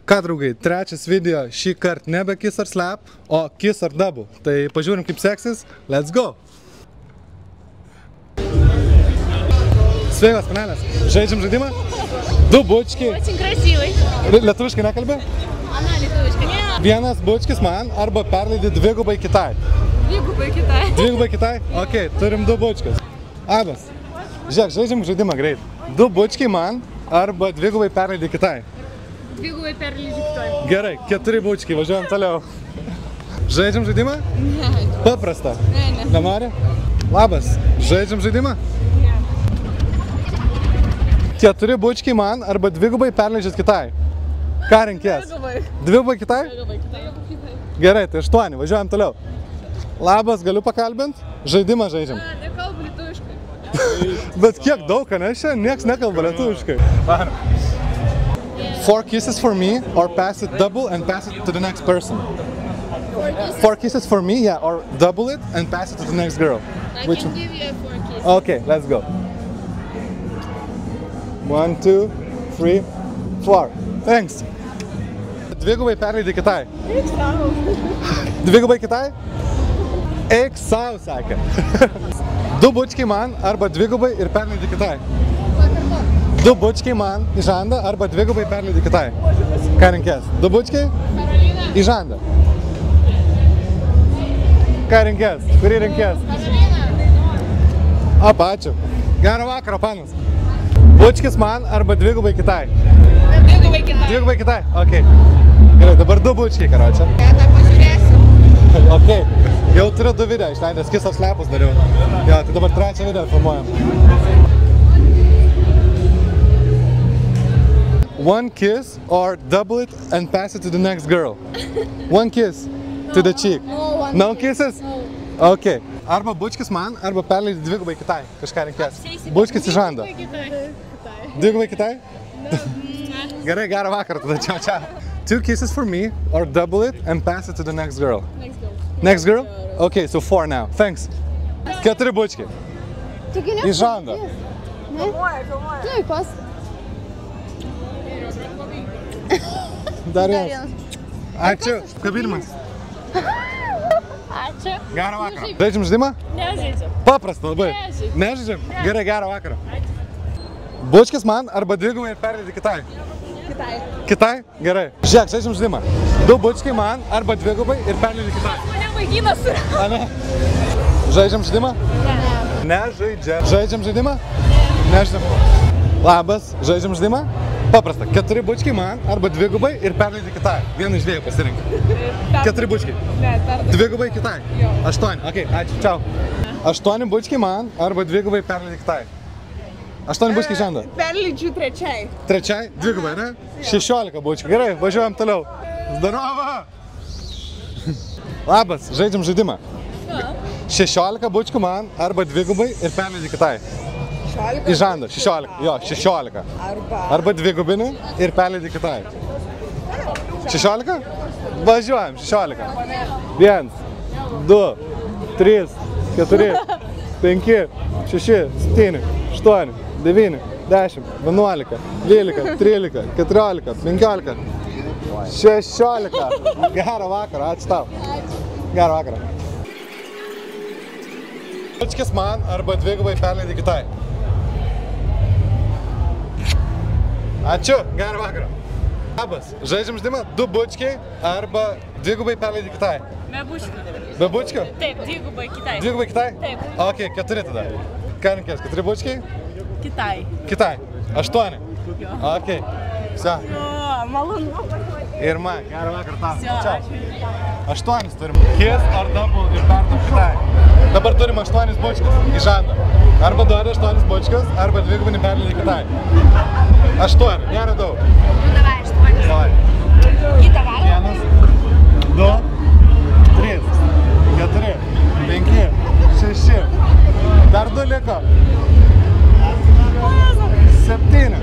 Ką, draugai, trečias video šį kartą nebe Kiss or Slap, o Kiss or Double. Tai pažiūrim, kaip seksis. Let's go! Sveikas, panelės. Žaidžiam žaidimą? Du bučkiai. Очень красивый. Lietuviškai nekalbė? Она летушка. Vienas bučkis man arba perleidi dvigubai kitai. Dvigubai kitai. Dvigubai kitai? Ok, turim du bučkius. Abas. Žiūrėk, žaidžiam žaidimą greit. Du bučkiai man arba dvigubai perleidi kitai. Dvigubai perleidži kitai. Gerai, 4 bučkiai, važiuojam toliau. Žaidžiam žaidimą? Ne. Paprasta. Ne. Nenori? Labas. Žaidžiam žaidimą? Ne. 4 bučkiai man arba dvigubai perleidžiat kitai. Ką renkės? Dvigubai. Dvigubai kitai? Dvigubai kitai. Gerai, tai 8, važiuojam toliau. Labas, galiu pakalbint? Žaidimą žaidžiam. Ne, nekalbu lietuviškai. Bet kiek daug, ne? Šiandien nieks nekalba lietuviškai. 4 kisses for me, or pass it double and pass it to the next person. 4 kisses for me, yeah, or double it and pass it to the next girl. I Which can one? give you a 4 kiss. Okay, let's go. 1, 2, 3, 4. Thanks. Dvigubai perleidi kitai. Eik sau. Dvigubai kitai? Eik sau, sakė. Du bučkiai man arba dvigubai ir perleidi kitai. Du bučkiai man į žandą arba dvigubai perleidi kitai. Ką renkės? Du bučkiai? Karolina. Į žandą. Ką renkės? Kurį renkės? Karolina. Ačiū. Gerą vakarą, panas. Bučkis man arba dvigubai kitai. Dvigubai kitai. Dvigubai kitai? Ok. Gerai, dabar du bučkiai, karočią. Tą pažiūrėsiu. Ok. Jau turiu 2 video išleidęs, Kiss or Slapus dariau. Jo, tai dabar trečią video filmuojam. 1 kiss or double it and pass it to the next girl. 1 kiss to the cheek. No kisses? No. Ok. Arba bučkis man, arba perleidi dvigubai kitai. Kažką renkės. Bučkis į žandą. Dvigubai kitai? Gerai, gerą vakarą tada. Ciao, ciao. 2 kisses for me or double it and pass it to the next girl. Next girl. Next girl? Okay, so 4 now. Thanks. 4 bučkiai. Į žandą. Filmuoja. Taip, pas. Dar vienas. Ačiū. Kabinimas. Ačiū. Gerą vakarą. Žaidžiam žaidimą? Nežaidžiu. Paprasta labai. Nežaidžiam? Gerai, gerą vakarą. Bučkis man arba dvigubai ir perleidi kitai. Kitai. Kitai? Gerai. Žiūrėk, žaidžiam žaidimą. 2 bučkiai man arba dvigubai ir perleidi kitai. Mane vaikinas yra. Ane? Žaidžiam žaidimą? Ne. Nežaidžiam. Žaidžiam žaidimą? Nežaidžiam. Labas, žaidžiam žaidimą? Paprasta. 4 bučkiai man arba dvigubai ir perleidi kitai. Vieną iš dviejų pasirink. 4 bučkiai. Ne, per. Dvigubai kitai. Jo. 8. Ok, ačiū. Čiau. 8 bučkiai man arba dvigubai perleidi kitai. 8 bučkiai žandą. Perleidžiu trečiai. Trečiai? Dvigubai, ne? 16 bučkiai. Gerai, važiuojam toliau. Zdarova! Labas, žaidžiam žaidimą. 16 bučkių man arba dvigubai ir perleidi kitai. 16. Į žandą. 16. Jo, 16. Arba dvigubini ir perleidi kitai. 16? Važiuojam, 16. 1, 2, 3, 4, 5, 6, 7, 8, 9, 10, 11, 12, 13, 14, 15, 16. Gerą vakarą, ačiū tau. Gerą vakarą. Bučkis man arba dvigubai perleidi kitai. Ačiū, gerą vakarą. Labas, žaidžiam žaidimą, 2 bučkiai arba dvigubai perleidi kitai. Be bučkių. Be bučkių? Taip, dvigubai kitai. Dvigubai kitai? Taip. Ok, 4 tada. Ką renkės, 4 bučkiai? Kitai. Kitai. 8. Jo. Ok. Vse. O, malonu. Ir man, gerą vakarą tau. Vse, Čia. ačiū. 8 turim. Kiss ar double ir perduok kitai. Dabar turim 8 bučkius į žandą. Arba duodi 8 bučkius, arba dvigubai perleidi kitai. 8, neradau. Davai, 8. Davai. Kitą valandą. 1, 2, 3, 4, 5, 6. Dar 2 liko. 7.